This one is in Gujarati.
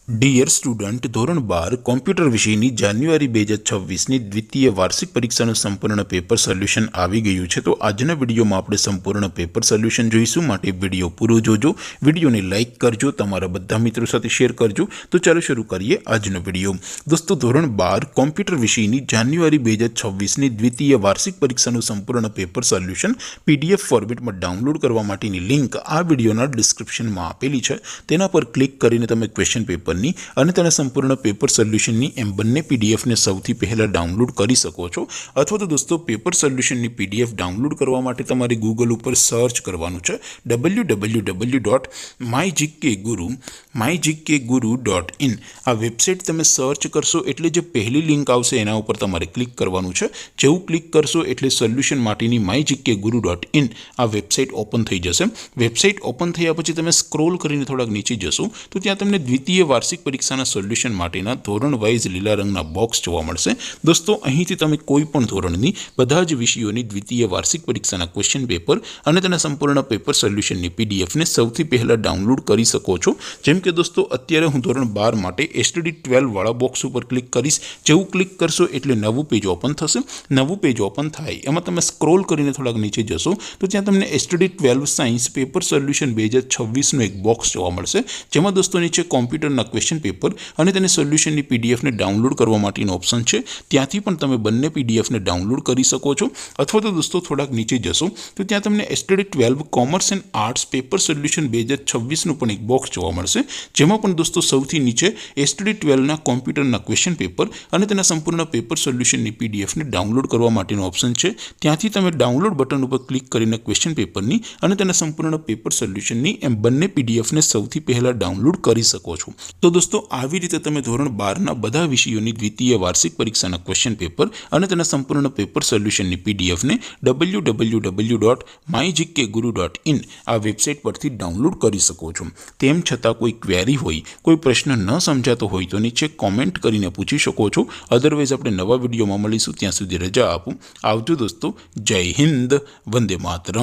ડિયર સ્ટુડન્ટ, ધોરણ 12 કોમ્પ્યુટર વિષયની જાન્યુઆરી 2026ની દ્વિતીય વાર્ષિક પરીક્ષાનું સંપૂર્ણ પેપર સોલ્યુશન આવી ગયું છે। તો આજના વિડીયોમાં આપણે સંપૂર્ણ પેપર સોલ્યુશન જોઈશું, માટે વિડીયો પૂરો જોજો। વિડીયોને લાઇક કરજો, તમારા બધા મિત્રો સાથે શેર કરજો। તો ચાલો શરૂ કરીએ આજનો વિડીયો। દોસ્તો, ધોરણ 12 કોમ્પ્યુટર વિષયની જાન્યુઆરી 2026ની દ્વિતીય વાર્ષિક પરીક્ષાનું સંપૂર્ણ પેપર સોલ્યુશન PDF ફોર્મેટમાં ડાઉનલોડ કરવા માટેની લિંક આ વિડીયોના ડિસ્ક્રિપ્શનમાં આપેલી છે। તેના પર ક્લિક કરીને તમે ક્વેશ્ચન પેપર અને તેના સંપૂર્ણ પેપર સોલ્યુશનની એમ બંને પીડીએફને સૌથી પહેલાં ડાઉનલોડ કરી શકો છો। અથવા તો દોસ્તો, પેપર સોલ્યુશનની પીડીએફ ડાઉનલોડ કરવા માટે તમારે ગૂગલ ઉપર સર્ચ કરવાનું છે www.mygkguru.in। આ વેબસાઇટ તમે સર્ચ કરશો એટલે જે પહેલી લિંક આવશે એના ઉપર તમારે ક્લિક કરવાનું છે। જેવું ક્લિક કરશો એટલે સોલ્યુશન માટેની mygkguru.in આ વેબસાઇટ ઓપન થઈ જશે। વેબસાઇટ ઓપન થયા પછી તમે સ્ક્રોલ કરીને થોડાક નીચે જશો તો ત્યાં તમને દ્વિતીય વાર્ષિક પરીક્ષાના સોલ્યુશન માટેના ધોરણ વાઇઝ લીલા રંગના બોક્સ જોવા મળશે। દોસ્તો, અહીંથી તમે કોઈ પણ ધોરણની બધા જ વિષયોની દ્વિતીય વાર્ષિક પરીક્ષાના ક્વેશ્ચન પેપર અને તેના સંપૂર્ણ પેપર સોલ્યુશનની પીડીએફને સૌથી પહેલાં ડાઉનલોડ કરી શકો છો। જેમ કે દોસ્તો, અત્યારે હું ધોરણ 12 માટે STD12 વાળા બોક્સ ઉપર ક્લિક કરીશ। જેવું ક્લિક કરશો એટલે નવું પેજ ઓપન થશે। નવું પેજ ઓપન થાય એમાં તમે સ્ક્રોલ કરીને થોડાક નીચે જશો તો ત્યાં તમને STD12 સાયન્સ પેપર સોલ્યુશન 2026નું એક બોક્સ જોવા મળશે, જેમાં દોસ્તો નીચે કોમ્પ્યુટરના ક્વેશ્ચન પેપર અને તેને સોલ્યુશનની પીડીએફને ડાઉનલોડ કરવા માટેનો ઓપ્શન છે। ત્યાંથી પણ તમે બંને પીડીએફને ડાઉનલોડ કરી શકો છો। અથવા તો દોસ્તો, થોડાક નીચે જશો તો ત્યાં તમને STD12 commerce and arts paper solution 2026નું પણ એક બોક્સ જોવા મળશે, જેમાં પણ દોસ્તો સૌથી નીચે STD12ના કોમ્પ્યુટરના ક્વેશ્ચન પેપર અને તેના સંપૂર્ણ પેપર સોલ્યુશનની પીડીએફને ડાઉનલોડ કરવા માટેનો ઓપ્શન છે। ત્યાંથી તમે ડાઉનલોડ બટન ઉપર ક્લિક કરીને ક્વેશ્ચન પેપરની અને તેના સંપૂર્ણ પેપર સોલ્યુશનની એમ બંને પીડીએફને સૌથી પહેલાં ડાઉનલોડ કરી શકો છો। તો દોસ્તો, આવી રીતે તમે ધોરણ 12ના બધા વિષયોની દ્વિતીય વાર્ષિક પરીક્ષાના ક્વેશ્ચન પેપર અને તેના સંપૂર્ણ પેપર સોલ્યુશનની પીડીએફને www.mygkguru.in આ વેબસાઇટ પરથી ડાઉનલોડ કરી શકો છો। તેમ છતાં કોઈ ક્વેરી હોય, કોઈ પ્રશ્ન ન સમજાતો હોય તો નીચે કોમેન્ટ કરીને પૂછી શકો છો। અધરવાઇઝ આપણે નવા વિડીયોમાં મળીશું, ત્યાં સુધી રજા આપો। આવજો દોસ્તો, જય હિન્દ, વંદે માતરમ।